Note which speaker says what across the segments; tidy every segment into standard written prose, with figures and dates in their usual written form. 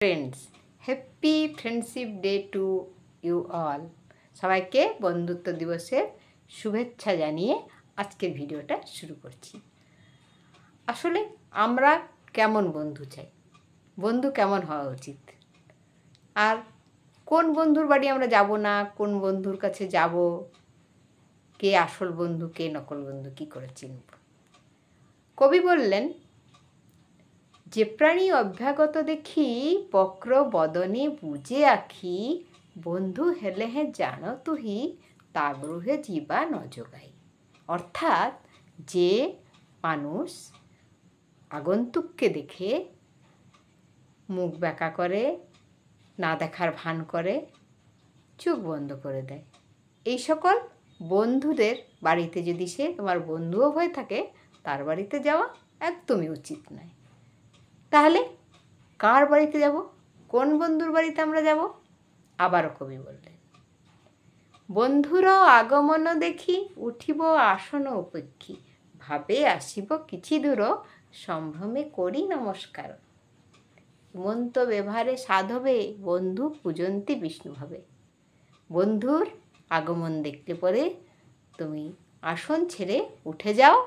Speaker 1: Friends, happy friendship day to you all. সবাইকে বন্ধুত্ব দিবসের শুভেচ্ছা জানিয়ে আজকের ভিডিওটা শুরু করছি। আসলে আমরা কেমন বন্ধু চাই, বন্ধু কেমন হওয়া উচিত, আর কোন বন্ধুর বাড়ি আমরা যাব না, কোন বন্ধুর কাছে যাব, কে আসল বন্ধু কে নকল বন্ধু কী করে চিনব। কবি বললেন, যে প্রাণী অভ্যাগত দেখি বক্র বদনে বুঝে আঁখি, বন্ধু হেলে হে জানো তুহি তা গ্রহে জীবা নজগাই। অর্থাৎ যে মানুষ আগন্তুককে দেখে মুখ ব্যাকা করে, না দেখার ভান করে, চোখ বন্ধ করে দেয়, এই সকল বন্ধুদের বাড়িতে যদি সে তোমার বন্ধুও হয়ে থাকে, তার বাড়িতে যাওয়া একদমই উচিত নয়। তাহলে কার বাড়িতে যাব, কোন বন্ধুর বাড়িতে আমরা যাব? আবারও কবি বললেন, বন্ধুর আগমন দেখি উঠিব আসন উপেক্ষী, ভাবে আসিব কিছু দূর সম্ভ্রমে করি নমস্কার। হেমন্ত ব্যবহারে সাধবে বন্ধু পূজন্তি বিষ্ণুভাবে। বন্ধুর আগমন দেখলে পরে তুমি আসন ছেড়ে উঠে যাও,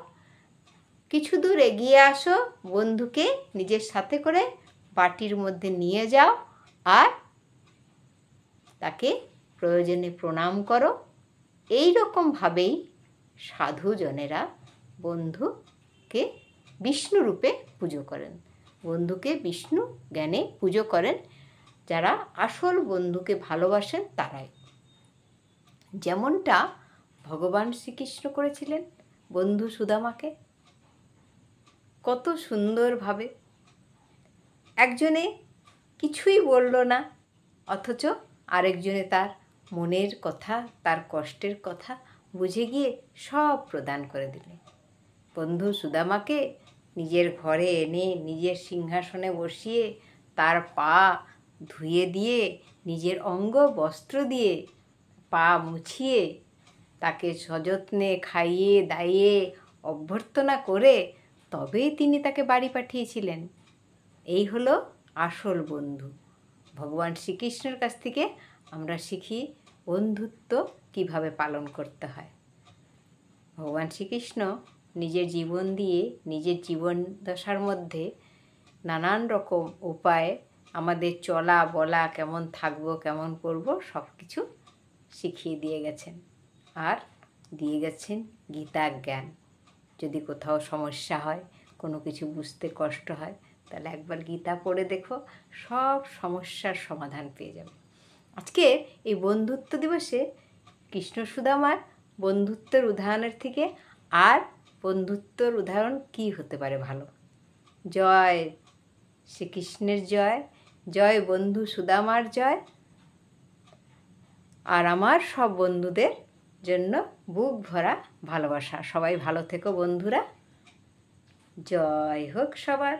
Speaker 1: কিছু দূর এগিয়ে আসো, বন্ধুকে নিজের সাথে করে বাটির মধ্যে নিয়ে যাও আর তাকে প্রয়োজনে প্রণাম করো। এই রকমভাবেই সাধুজনেরা বন্ধুকে বিষ্ণু রূপে পুজো করেন, বন্ধুকে বিষ্ণু জ্ঞানে পুজো করেন। যারা আসল বন্ধুকে ভালোবাসেন তারাই, যেমনটা ভগবান শ্রীকৃষ্ণ করেছিলেন বন্ধু সুদামাকে। কত সুন্দরভাবে একজনে কিছুই বলল না, অথচ আরেকজনে তার মনের কথা, তার কষ্টের কথা বুঝে গিয়ে সব প্রদান করে দিলেন। বন্ধু সুদামাকে নিজের ঘরে এনে নিজের সিংহাসনে বসিয়ে তার পা ধুয়ে দিয়ে, নিজের অঙ্গ বস্ত্র দিয়ে পা মুছিয়ে, তাকে সযত্নে খাইয়ে দাইয়ে অভ্যর্থনা করে তবেই তিনি তাকে বাড়ি পাঠিয়েছিলেন। এই হলো আসল বন্ধু। ভগবান শ্রীকৃষ্ণের কাছ থেকে আমরা শিখি বন্ধুত্ব কিভাবে পালন করতে হয়। ভগবান শ্রীকৃষ্ণ নিজের জীবন দিয়ে, নিজের জীবন দশার মধ্যে নানান রকম উপায়ে আমাদের চলা বলা, কেমন থাকবো, কেমন করব, সব কিছু শিখিয়ে দিয়ে গেছেন। আর দিয়ে গেছেন গীতা জ্ঞান। যদি কোথাও সমস্যা হয়, কোনো কিছু বুঝতে কষ্ট হয়, তাহলে একবার গীতা পড়ে দেখো, সব সমস্যার সমাধান পেয়ে যাবে। আজকে এই বন্ধুত্ব দিবসে কৃষ্ণ সুদামার বন্ধুত্বের উদাহরণের থেকে আর বন্ধুত্বের উদাহরণ কি হতে পারে ভালো। জয় শ্রীকৃষ্ণের জয়, জয় বন্ধু সুদামার জয়। আর আমার সব বন্ধুদের জন্য বুক ভরা ভালোবাসা। সবাই ভালো থেকো বন্ধুরা, জয় হোক সবার।